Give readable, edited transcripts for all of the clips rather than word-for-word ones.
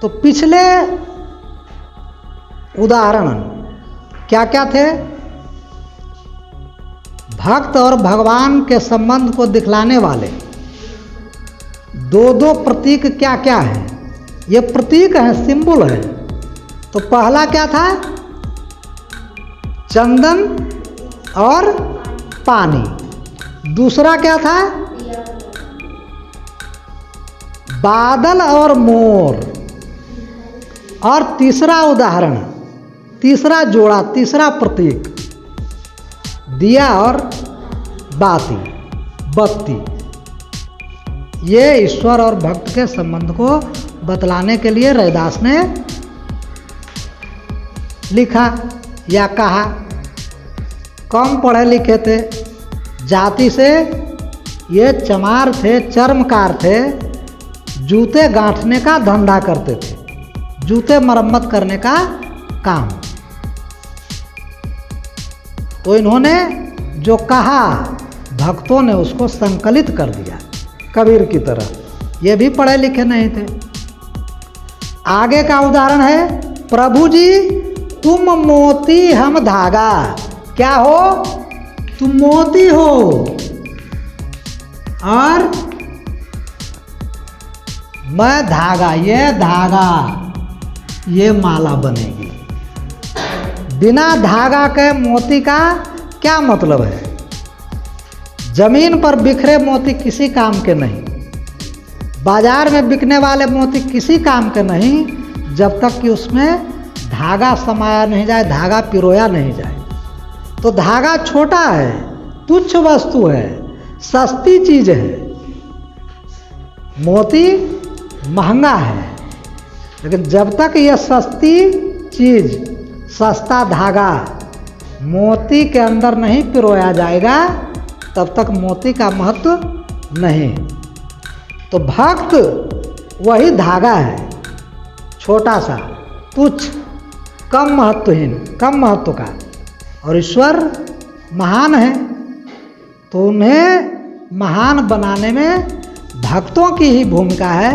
तो पिछले उदाहरण क्या क्या थे? भक्त और भगवान के संबंध को दिखलाने वाले दो दो प्रतीक क्या क्या है? ये प्रतीक है, सिंबल है। तो पहला क्या था? चंदन और पानी। दूसरा क्या था? बादल और मोर। और तीसरा उदाहरण, तीसरा जोड़ा, तीसरा प्रतीक दिया और बत्ती। ये ईश्वर और भक्त के संबंध को बतलाने के लिए रैदास ने लिखा या कहा। कम पढ़े लिखे थे, जाति से ये चमार थे, चर्मकार थे, जूते गांठने का धंधा करते थे, जूते मरम्मत करने का काम। तो इन्होंने जो कहा भक्तों ने उसको संकलित कर दिया कबीर की तरह। ये भी पढ़े लिखे नहीं थे। आगे का उदाहरण है, प्रभु जी तुम मोती हम धागा। क्या हो? तुम मोती हो और मैं धागा। ये धागा, ये माला बनेगी। बिना धागा के मोती का क्या मतलब है? जमीन पर बिखरे मोती किसी काम के नहीं, बाजार में बिकने वाले मोती किसी काम के नहीं, जब तक कि उसमें धागा समाया नहीं जाए, धागा पिरोया नहीं जाए। तो धागा छोटा है, तुच्छ वस्तु है, सस्ती चीज है। मोती महंगा है, लेकिन जब तक यह सस्ती चीज, सस्ता धागा मोती के अंदर नहीं पिरोया जाएगा, तब तक मोती का महत्व नहीं। तो भक्त वही धागा है, छोटा सा, तुच्छ, कम महत्वहीन, कम महत्व का। और ईश्वर महान है, तो उन्हें महान बनाने में भक्तों की ही भूमिका है।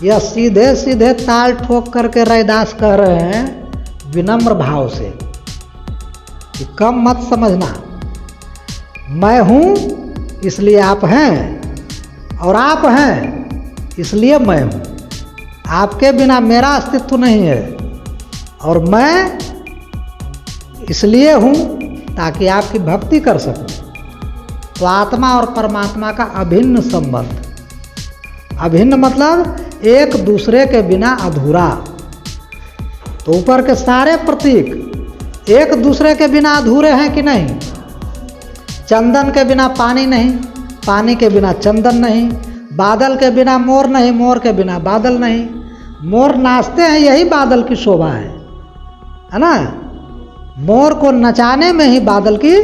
यह सीधे सीधे ताल ठोक करके रैदास कह रहे हैं विनम्र भाव से कि कम मत समझना। मैं हूँ इसलिए आप हैं, और आप हैं इसलिए मैं हूँ। आपके बिना मेरा अस्तित्व नहीं है, और मैं इसलिए हूँ ताकि आपकी भक्ति कर सकूँ। तो आत्मा और परमात्मा का अभिन्न संबंध, अभिन्न मतलब एक दूसरे के बिना अधूरा। तो ऊपर के सारे प्रतीक एक दूसरे के बिना अधूरे हैं कि नहीं? चंदन के बिना पानी नहीं, पानी के बिना चंदन नहीं, बादल के बिना मोर नहीं, मोर के बिना बादल नहीं। मोर नाचते हैं, यही बादल की शोभा है ना? मोर को नचाने में ही बादल की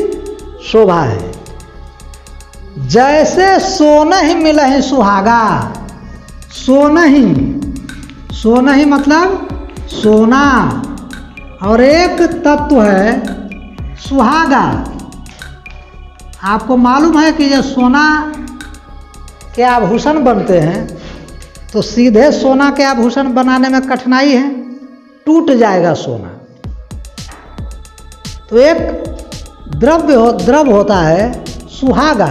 शोभा है। जैसे सोनहि मिलहि सुहागा। सोनहि, सोनहि मतलब सोना, और एक तत्व है सुहागा। आपको मालूम है कि ये सोना के आभूषण बनते हैं, तो सीधे सोना के आभूषण बनाने में कठिनाई है, टूट जाएगा सोना। तो एक द्रव होता है सुहागा,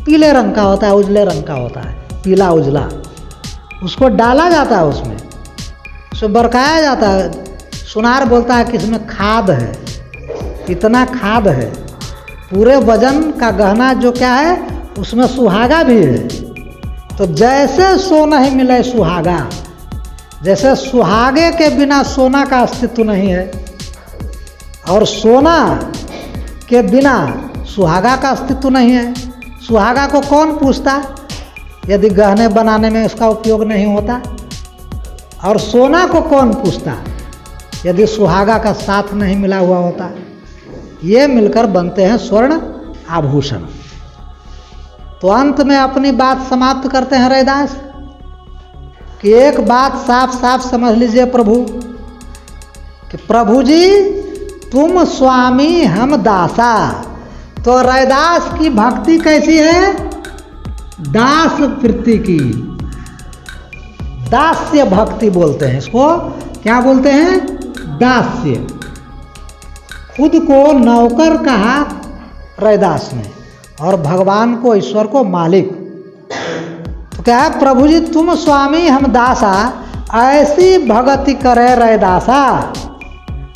पीले रंग का होता है, उजले रंग का होता है, पीला उजला। उसको डाला जाता है, उसमें उसको बरकाया जाता है। सुनार बोलता है कि इसमें खाद है, इतना खाद है। पूरे वजन का गहना जो क्या है, उसमें सुहागा भी है। तो जैसे सोना ही मिले सुहागा, जैसे सुहागे के बिना सोना का अस्तित्व नहीं है, और सोना के बिना सुहागा का अस्तित्व नहीं है। सुहागा को कौन पूछता यदि गहने बनाने में उसका उपयोग नहीं होता? और सोना को कौन पूछता यदि सुहागा का साथ नहीं मिला हुआ होता? ये मिलकर बनते हैं स्वर्ण आभूषण। तो अंत में अपनी बात समाप्त करते हैं रैदास कि एक बात साफ साफ समझ लीजिए प्रभु, कि प्रभु जी तुम स्वामी हम दासा। तो रैदास की भक्ति कैसी है? दास वृत्ति की। दास्य भक्ति बोलते हैं इसको। क्या बोलते हैं? दास्य। खुद को नौकर कहा रैदास ने और भगवान को, ईश्वर को मालिक। तो क्या है? प्रभु जी तुम स्वामी हम दासा, ऐसी भक्ति करे रैदासा।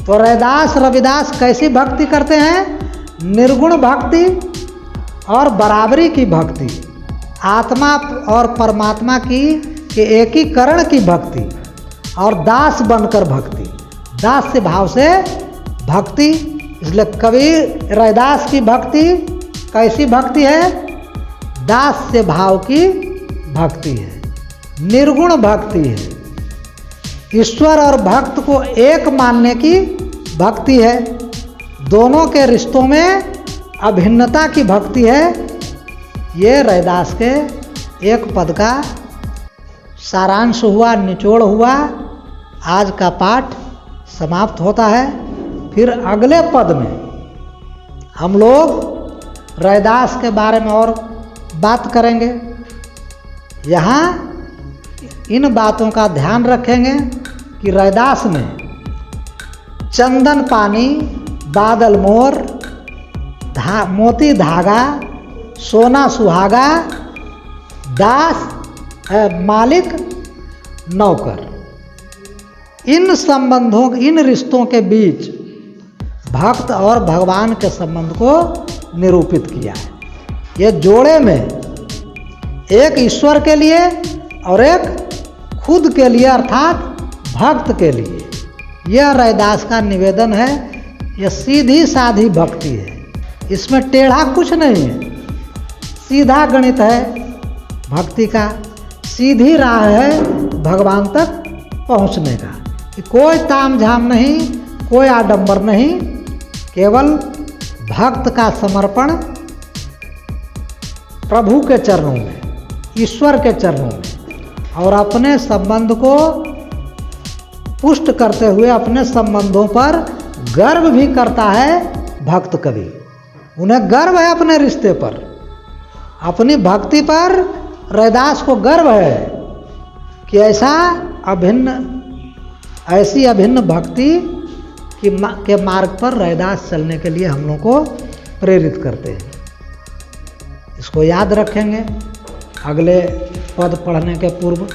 तो रैदास रविदास कैसी भक्ति करते हैं? निर्गुण भक्ति और बराबरी की भक्ति, आत्मा और परमात्मा की के एकीकरण की भक्ति और दास बनकर भक्ति, दास्य भाव से भक्ति। इसलिए कबीर रैदास की भक्ति कैसी भक्ति है? दास्य भाव की भक्ति है, निर्गुण भक्ति है, ईश्वर और भक्त को एक मानने की भक्ति है, दोनों के रिश्तों में अभिन्नता की भक्ति है। ये रैदास के एक पद का सारांश हुआ, निचोड़ हुआ। आज का पाठ समाप्त होता है। फिर अगले पद में हम लोग रैदास के बारे में और बात करेंगे। यहाँ इन बातों का ध्यान रखेंगे कि रैदास में चंदन पानी, बादल मोर, मोती धागा, सोना सुहागा, दास मालिक, नौकर, इन संबंधों, इन रिश्तों के बीच भक्त और भगवान के संबंध को निरूपित किया है। ये जोड़े में एक ईश्वर के लिए और एक खुद के लिए अर्थात भक्त के लिए। यह रैदास का निवेदन है। यह सीधी साधी भक्ति है, इसमें टेढ़ा कुछ नहीं है, सीधा गणित है भक्ति का, सीधी राह है भगवान तक पहुंचने का। कि कोई तामझाम नहीं, कोई आडंबर नहीं, केवल भक्त का समर्पण प्रभु के चरणों में, ईश्वर के चरणों में, और अपने संबंध को पुष्ट करते हुए अपने संबंधों पर गर्व भी करता है भक्त कवि। उन्हें गर्व है अपने रिश्ते पर, अपनी भक्ति पर रैदास को गर्व है कि ऐसी अभिन्न भक्ति के मार्ग पर रैदास चलने के लिए हम लोग को प्रेरित करते हैं। इसको याद रखेंगे अगले पद पढ़ने के पूर्व।